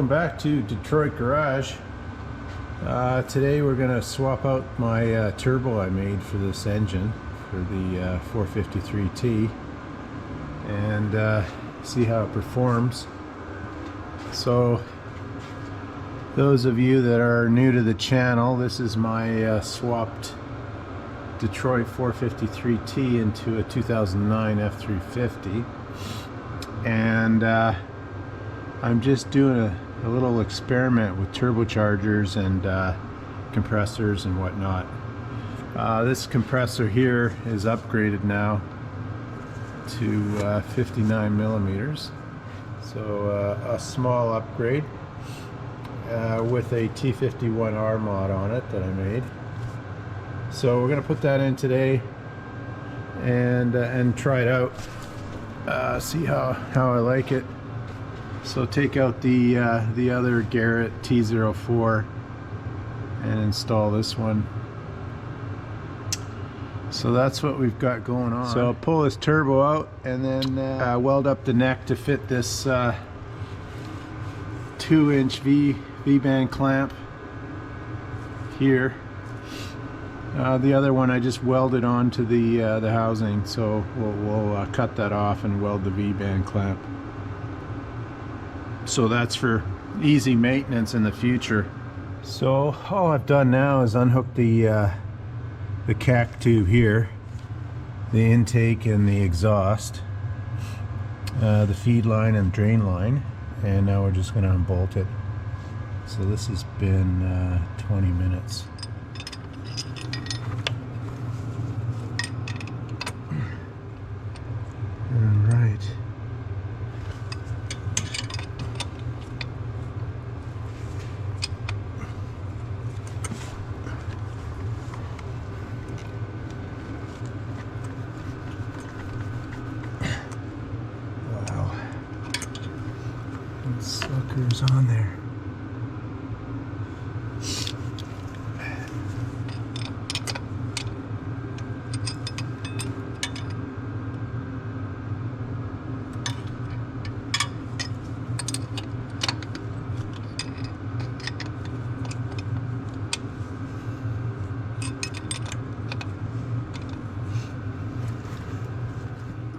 welcome back to Detroit Garage. Today we're going to swap out my turbo I made for this engine, for the 453T, and see how it performs. So those of you that are new to the channel, this is my swapped Detroit 453T into a 2009 F350, and I'm just doing a little experiment with turbochargers and compressors and whatnot. This compressor here is upgraded now to 59 millimeters, so a small upgrade with a T51R mod on it that I made. So we're gonna put that in today and try it out, see how I like it. So take out the other Garrett T04 and install this one. So that's what we've got going on. So I'll pull this turbo out and then weld up the neck to fit this 2-inch V-band clamp here. The other one I just welded onto the housing, so we'll cut that off and weld the V-band clamp. So that's for easy maintenance in the future. So all I've done now is unhook the CAC tube here, the intake and the exhaust, the feed line and drain line, and now we're just going to unbolt it. So this has been 20 minutes. All right. Suckers on there.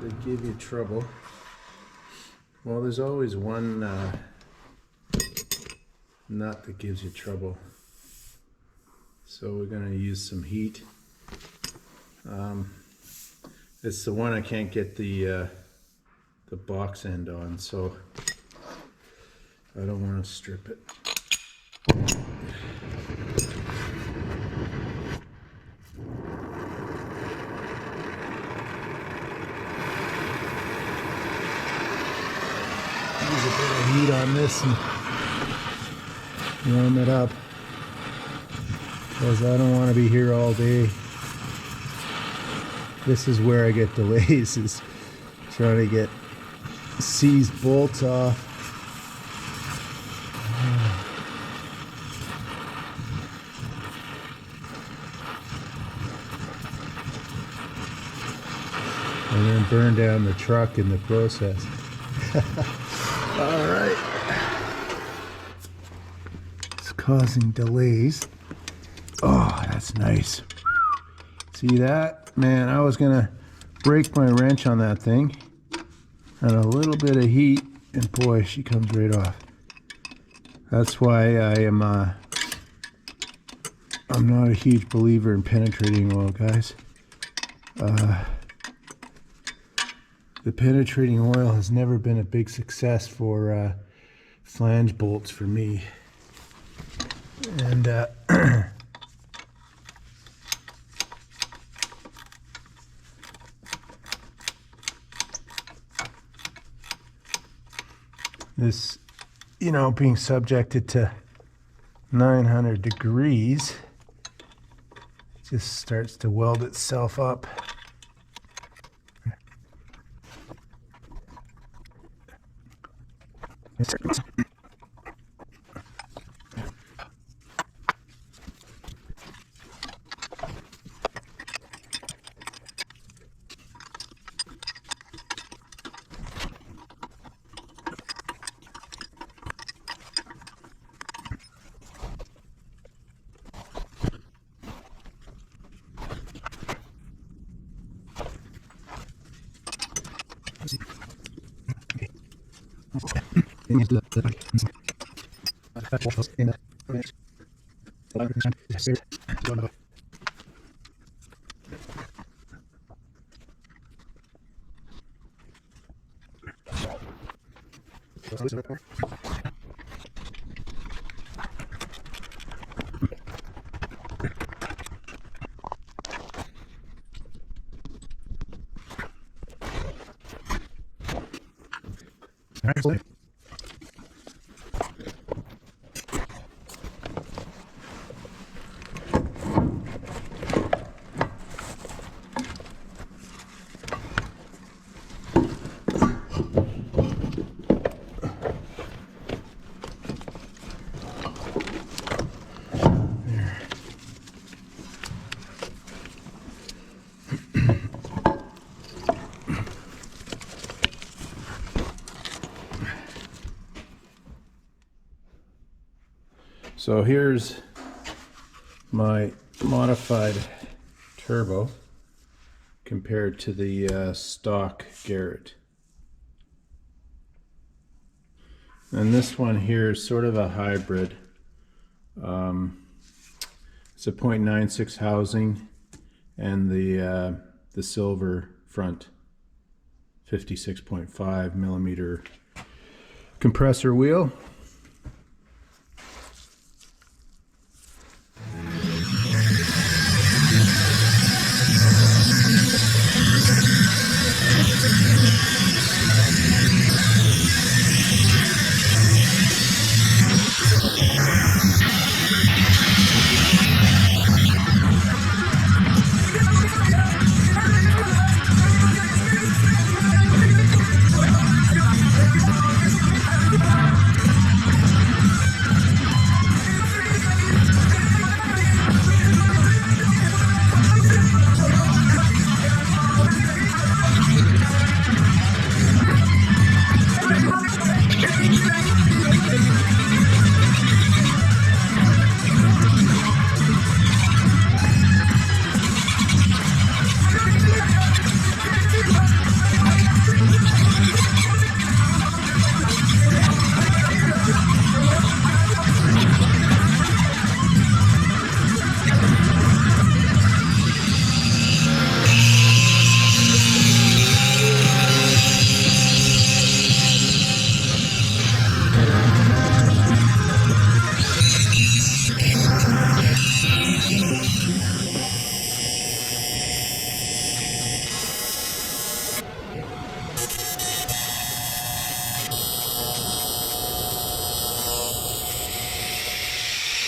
They give you trouble. Well, there's always one nut that gives you trouble, so we're going to use some heat. It's the one I can't get the box end on, so I don't want to strip it. Use a bit of heat on this and warm it up, because I don't want to be here all day. This is where I get delays, is trying to get seized bolts off. And then burn down the truck in the process. All right. Causing delays. Oh, that's nice. See that? Man, I was gonna break my wrench on that thing, and a little bit of heat, and boy, she comes right off. That's why I'm not a huge believer in penetrating oil, guys. The penetrating oil has never been a big success for flange bolts for me. And this, you know, being subjected to 900 degrees, just starts to weld itself up. So here's my modified turbo compared to the stock Garrett. And this one here is sort of a hybrid. It's a .96 housing and the silver front 56.5 millimeter compressor wheel.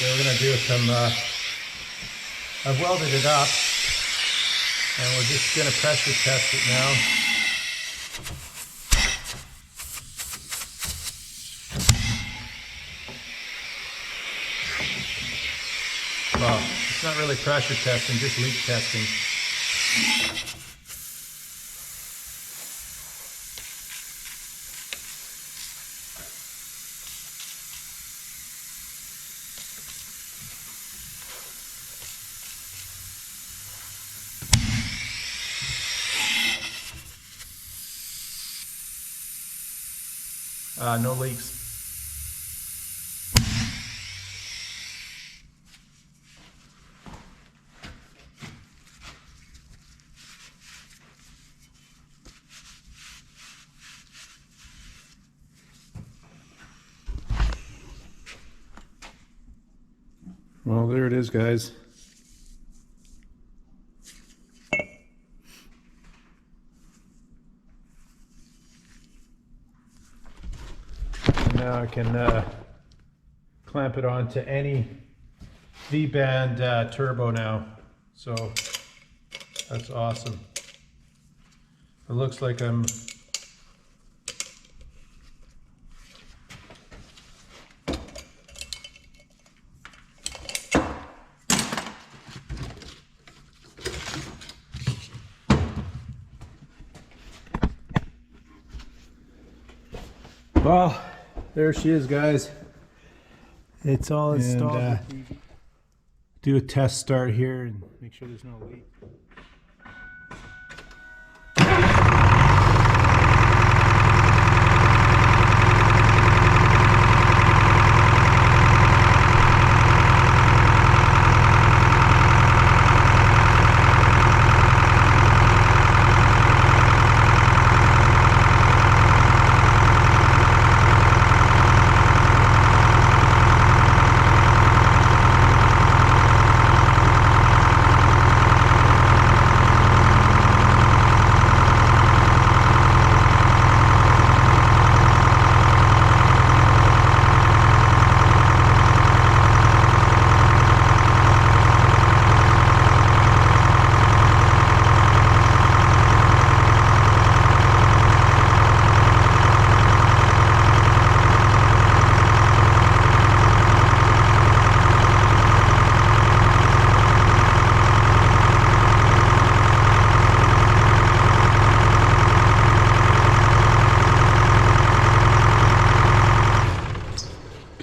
So we're going to do some, I've welded it up, and we're just going to pressure test it now. Well, it's not really pressure testing, just leak testing. No leaks. Well, there it is, guys. Now I can clamp it onto any V-band turbo now, so that's awesome. It looks like I'm well, there she is, guys. It's all installed. Do a test start here and make sure there's no leak.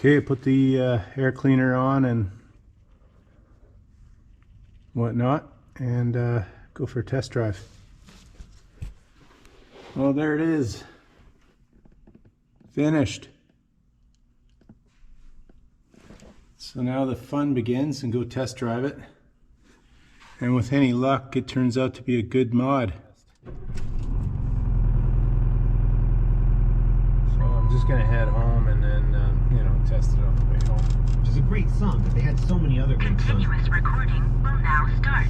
Okay, put the air cleaner on and whatnot, and go for a test drive. Well, there it is. Finished. So now the fun begins, and go test drive it. And with any luck, it turns out to be a good mod. So I'm just gonna head home and then, you know, test it on the way home. Which is a great song, but they had so many other great songs. Continuous recording will now start.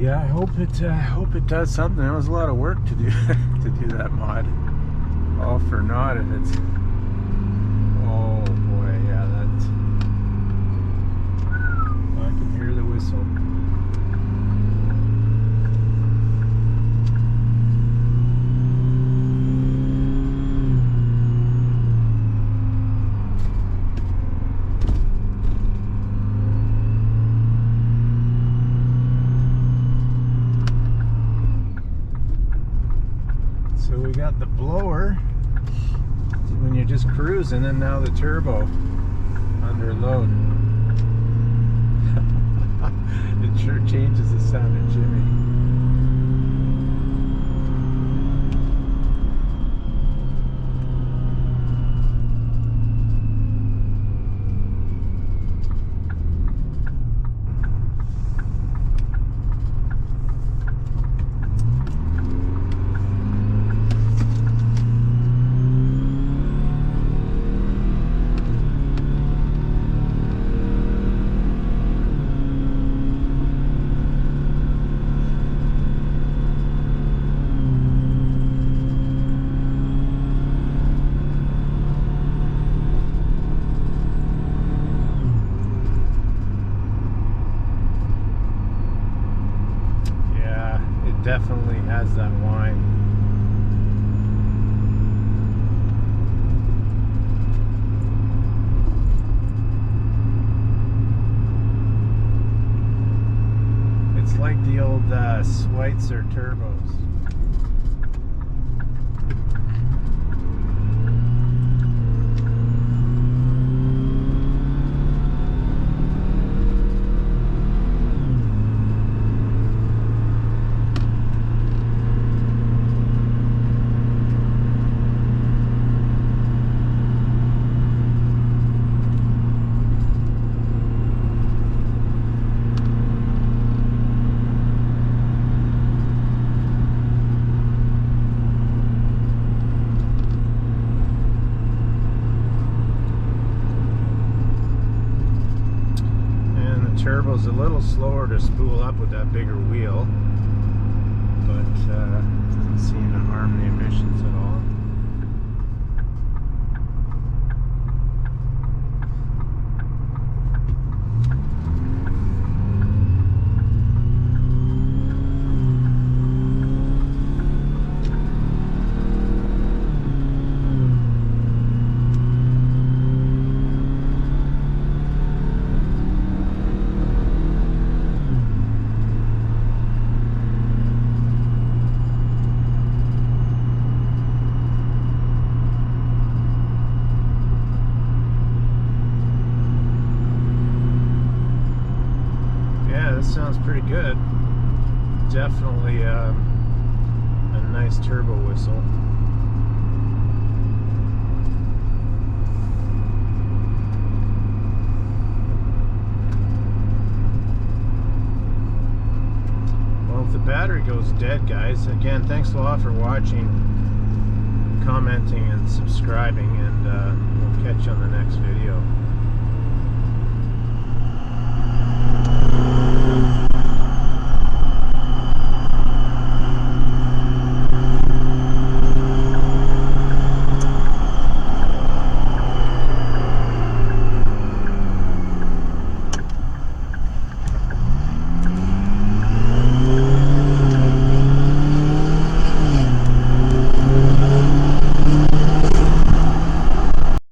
Yeah, I hope it does something. It was a lot of work to do to do that mod. All for naught if it's. Oh boy, yeah, that's. I can hear the whistle. So we got the blower when you're just cruising, and now the turbo under load. It sure changes the sound of Jimmy. Definitely has that whine. It's like the old Schweitzer turbos. Turbo's a little slower to spool up with that bigger wheel, but doesn't seem to harm the emissions at all. Sounds pretty good. Definitely a nice turbo whistle. Well, if the battery goes dead, guys, again, thanks a lot for watching, commenting, and subscribing, and we'll catch you on the next video.